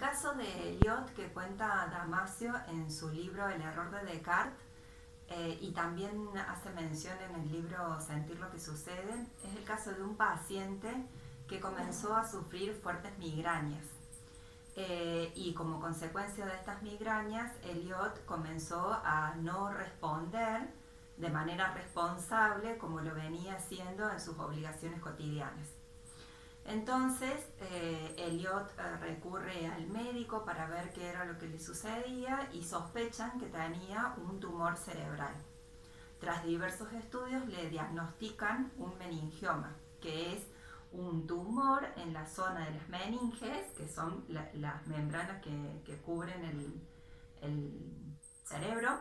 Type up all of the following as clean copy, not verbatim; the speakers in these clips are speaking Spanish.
caso de Eliot que cuenta Damasio en su libro El error de Descartes, y también hace mención en el libro Sentir lo que sucede, es el caso de un paciente que comenzó a sufrir fuertes migrañas. Y como consecuencia de estas migrañas, Eliot comenzó a no responder de manera responsable como lo venía haciendo en sus obligaciones cotidianas. Entonces, Eliot recurre al médico para ver qué era lo que le sucedía y sospechan que tenía un tumor cerebral. Tras diversos estudios le diagnostican un meningioma, que es un tumor en la zona de las meninges, que son las membranas que cubren el cerebro.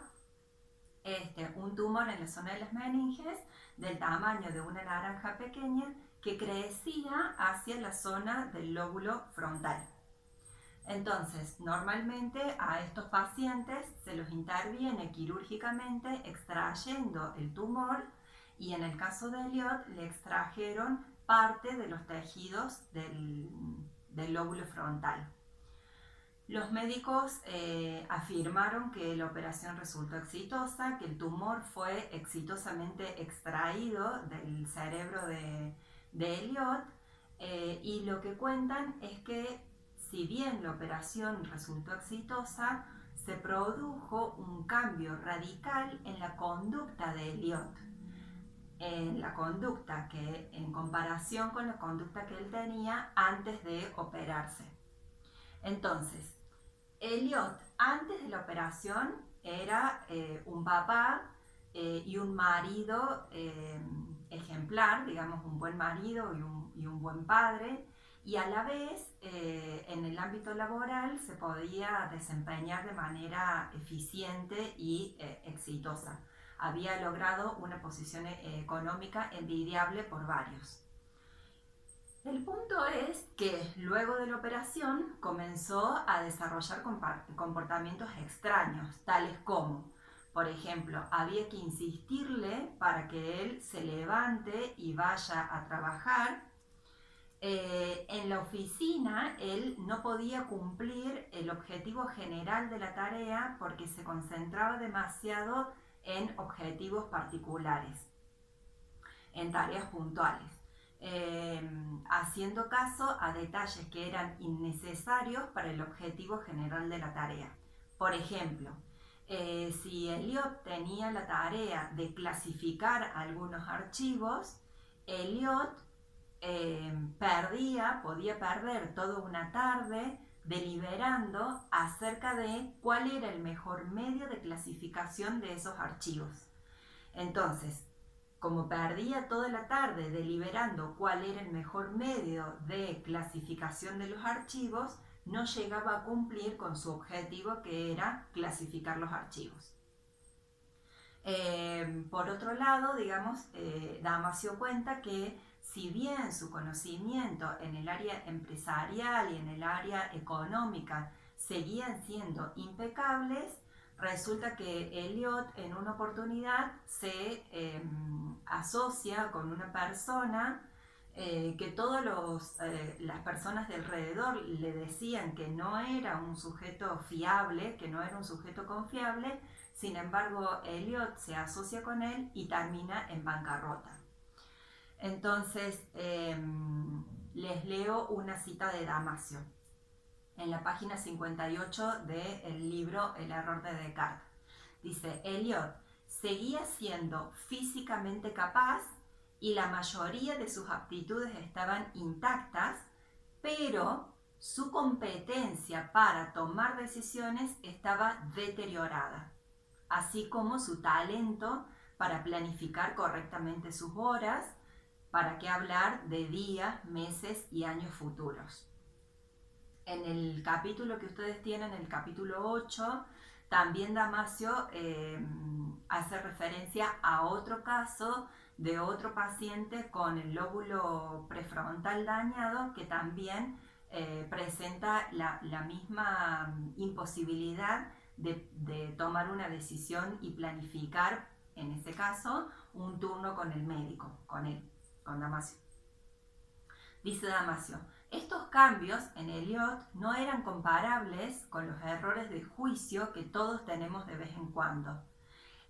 Un tumor en la zona de las meninges del tamaño de una naranja pequeña que crecía hacia la zona del lóbulo frontal. Entonces, normalmente a estos pacientes se los interviene quirúrgicamente extrayendo el tumor, y en el caso de Eliot le extrajeron parte de los tejidos del lóbulo frontal. Los médicos afirmaron que la operación resultó exitosa, que el tumor fue exitosamente extraído del cerebro de Eliot, y lo que cuentan es que si bien la operación resultó exitosa, se produjo un cambio radical en la conducta de Eliot, en la conducta que en comparación con la conducta que él tenía antes de operarse. Entonces, Eliot antes de la operación era un papá y un marido ejemplar, digamos un buen marido y un buen padre, y a la vez en el ámbito laboral se podía desempeñar de manera eficiente y exitosa. Había logrado una posición económica envidiable por varios. El punto es que luego de la operación comenzó a desarrollar comportamientos extraños, tales como, por ejemplo, había que insistirle para que él se levante y vaya a trabajar. En la oficina él no podía cumplir el objetivo general de la tarea porque se concentraba demasiado en objetivos particulares, en tareas puntuales. Haciendo caso a detalles que eran innecesarios para el objetivo general de la tarea. Por ejemplo, si Eliot tenía la tarea de clasificar algunos archivos, Eliot podía perder toda una tarde deliberando acerca de cuál era el mejor medio de clasificación de esos archivos. Entonces, como perdía toda la tarde deliberando cuál era el mejor medio de clasificación de los archivos, no llegaba a cumplir con su objetivo, que era clasificar los archivos. Por otro lado, Damasio cuenta que si bien su conocimiento en el área empresarial y en el área económica seguían siendo impecables, resulta que Eliot en una oportunidad se asocia con una persona que todas las personas de alrededor le decían que no era un sujeto fiable, que no era un sujeto confiable. Sin embargo, Eliot se asocia con él y termina en bancarrota. Entonces, les leo una cita de Damasio en la página 58 del libro El error de Descartes. Dice: Eliot seguía siendo físicamente capaz y la mayoría de sus aptitudes estaban intactas, pero su competencia para tomar decisiones estaba deteriorada, así como su talento para planificar correctamente sus horas, para qué hablar de días, meses y años futuros. En el capítulo que ustedes tienen, el capítulo 8, también Damasio hace referencia a otro caso de otro paciente con el lóbulo prefrontal dañado, que también presenta la misma imposibilidad de tomar una decisión y planificar, en este caso, un turno con el médico, con Damasio. Dice Damasio: Estos cambios en Eliot no eran comparables con los errores de juicio que todos tenemos de vez en cuando.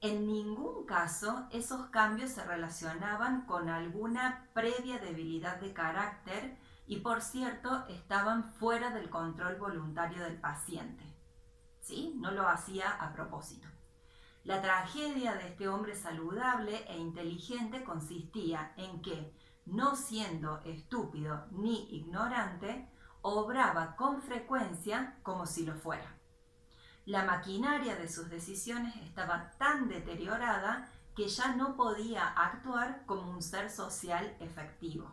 En ningún caso esos cambios se relacionaban con alguna previa debilidad de carácter y, por cierto, estaban fuera del control voluntario del paciente. ¿Sí? No lo hacía a propósito. La tragedia de este hombre saludable e inteligente consistía en que, no siendo estúpido ni ignorante, obraba con frecuencia como si lo fuera. La maquinaria de sus decisiones estaba tan deteriorada que ya no podía actuar como un ser social efectivo.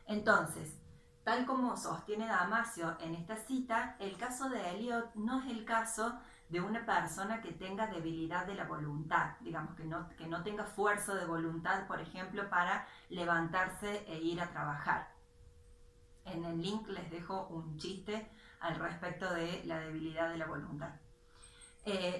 Entonces, tal como sostiene Damasio en esta cita, el caso de Eliot no es el caso de una persona que tenga debilidad de la voluntad, digamos, que no tenga fuerza de voluntad, por ejemplo, para levantarse e ir a trabajar. En el link les dejo un chiste al respecto de la debilidad de la voluntad.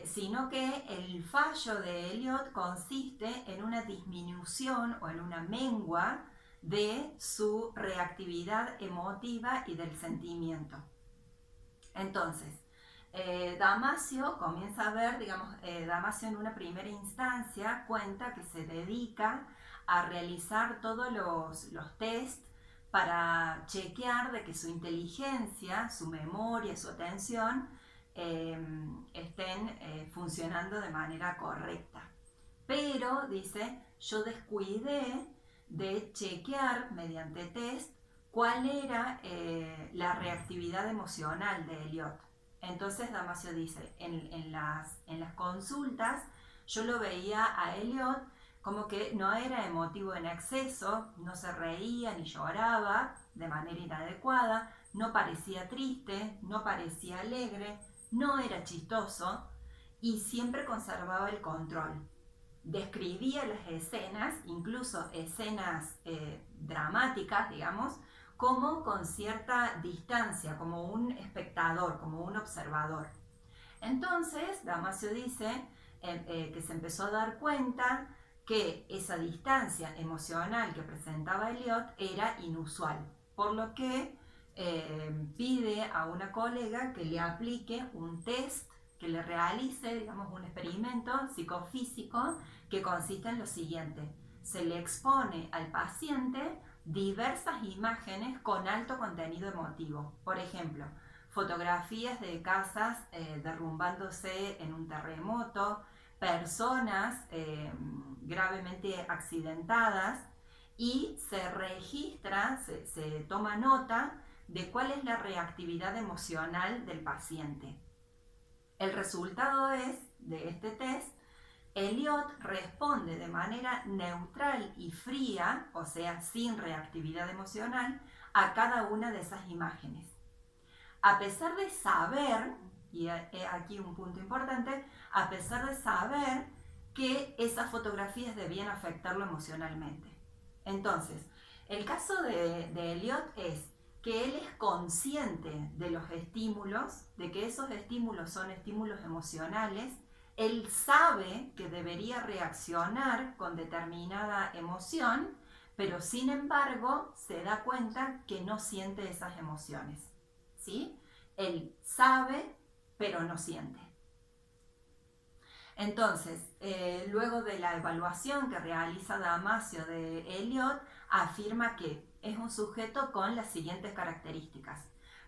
Sino que el fallo de Eliot consiste en una disminución o en una mengua de su reactividad emotiva y del sentimiento. Entonces, Damasio comienza a ver, Damasio en una primera instancia cuenta que se dedica a realizar todos los test para chequear de que su inteligencia, su memoria, su atención estén funcionando de manera correcta. Pero, dice, yo descuidé de chequear mediante test cuál era la reactividad emocional de Eliot. Entonces Damasio dice, en las consultas yo lo veía a Eliot como que no era emotivo en exceso, no se reía ni lloraba de manera inadecuada, no parecía triste, no parecía alegre, no era chistoso y siempre conservaba el control. Describía las escenas, incluso escenas dramáticas, digamos, como con cierta distancia, como un espectador, como un observador. Entonces, Damasio dice que se empezó a dar cuenta que esa distancia emocional que presentaba Eliot era inusual, por lo que pide a una colega que le aplique un test, que le realice, digamos, un experimento psicofísico que consiste en lo siguiente: se le expone al paciente diversas imágenes con alto contenido emotivo. Por ejemplo, fotografías de casas derrumbándose en un terremoto, personas gravemente accidentadas, y se registra, se toma nota de cuál es la reactividad emocional del paciente. El resultado es, de este test, Eliot responde de manera neutral y fría, o sea, sin reactividad emocional, a cada una de esas imágenes. A pesar de saber, y aquí un punto importante, a pesar de saber que esas fotografías debían afectarlo emocionalmente. Entonces, el caso de Eliot es que él es consciente de los estímulos, de que esos estímulos son estímulos emocionales. Él sabe que debería reaccionar con determinada emoción, pero sin embargo se da cuenta que no siente esas emociones. ¿Sí? Él sabe, pero no siente. Entonces, luego de la evaluación que realiza Damasio de Eliot, afirma que es un sujeto con las siguientes características.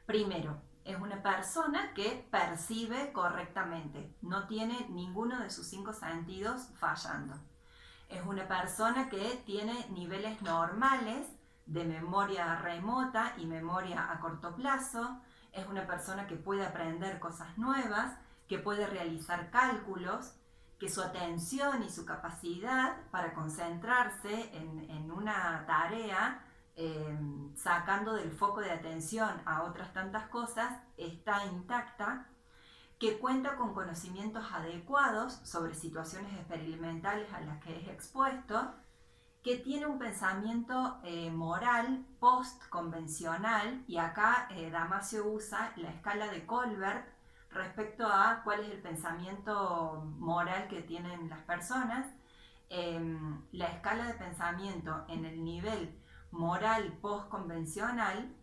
Primero, es una persona que percibe correctamente, no tiene ninguno de sus 5 sentidos fallando. Es una persona que tiene niveles normales de memoria remota y memoria a corto plazo. Es una persona que puede aprender cosas nuevas, que puede realizar cálculos, que su atención y su capacidad para concentrarse en una tarea, sacando del foco de atención a otras tantas cosas, está intacta, que cuenta con conocimientos adecuados sobre situaciones experimentales a las que es expuesto, que tiene un pensamiento moral post-convencional, y acá Damasio usa la escala de Colbert respecto a cuál es el pensamiento moral que tienen las personas. La escala de pensamiento en el nivel moral post-convencional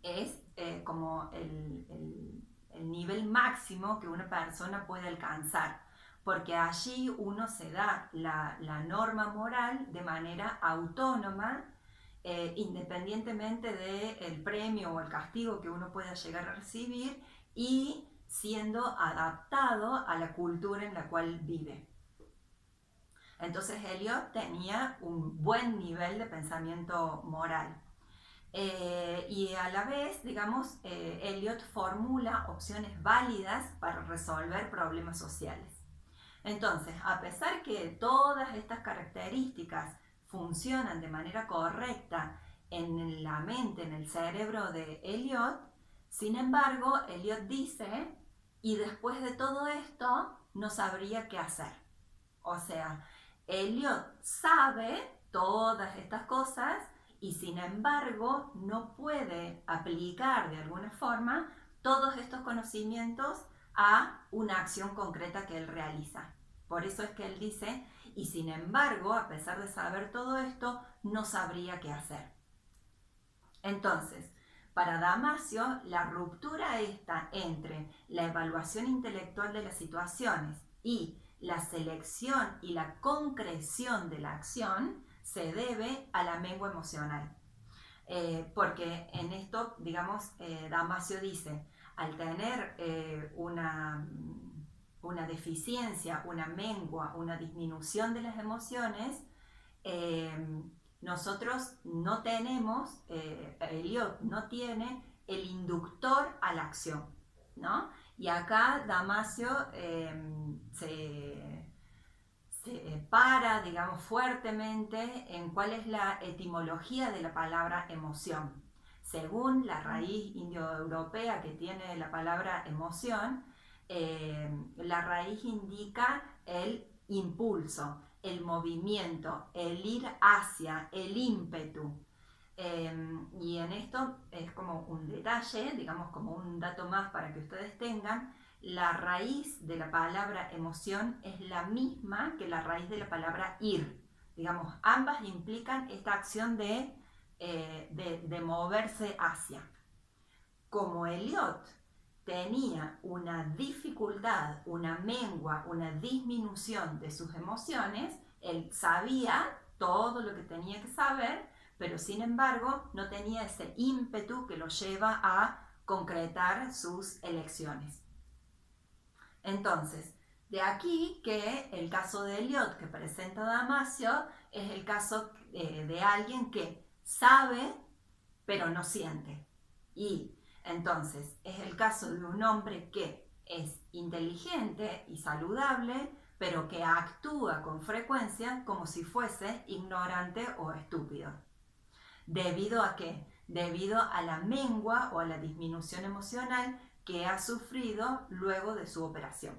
es como el nivel máximo que una persona puede alcanzar, porque allí uno se da la norma moral de manera autónoma, independientemente del premio o el castigo que uno pueda llegar a recibir y siendo adaptado a la cultura en la cual vive. Entonces Eliot tenía un buen nivel de pensamiento moral. Y a la vez, digamos, Eliot formula opciones válidas para resolver problemas sociales. Entonces, a pesar que todas estas características funcionan de manera correcta en la mente, en el cerebro de Eliot, sin embargo, Eliot dice, y después de todo esto, no sabría qué hacer. O sea, Eliot sabe todas estas cosas y sin embargo no puede aplicar de alguna forma todos estos conocimientos a una acción concreta que él realiza. Por eso es que él dice, y sin embargo, a pesar de saber todo esto, no sabría qué hacer. Entonces, para Damasio, la ruptura está entre la evaluación intelectual de las situaciones y la selección y la concreción de la acción se debe a la mengua emocional. Porque en esto, digamos, Damasio dice, al tener una deficiencia, una mengua, una disminución de las emociones, nosotros no tenemos, Eliot no tiene el inductor a la acción, ¿no? Y acá Damasio se para, digamos, fuertemente en cuál es la etimología de la palabra emoción. Según la raíz indoeuropea que tiene la palabra emoción, la raíz indica el impulso, el movimiento, el ir hacia, el ímpetu. Y en esto es como un detalle, digamos como un dato más para que ustedes tengan, la raíz de la palabra emoción es la misma que la raíz de la palabra ir. Digamos, ambas implican esta acción de moverse hacia. Como Eliot tenía una dificultad, una mengua, una disminución de sus emociones, él sabía todo lo que tenía que saber, pero sin embargo no tenía ese ímpetu que lo lleva a concretar sus elecciones. Entonces, de aquí que el caso de Eliot que presenta Damasio es el caso de alguien que sabe pero no siente. Y entonces es el caso de un hombre que es inteligente y saludable, pero que actúa con frecuencia como si fuese ignorante o estúpido. ¿Debido a qué? Debido a la mengua o a la disminución emocional que ha sufrido luego de su operación.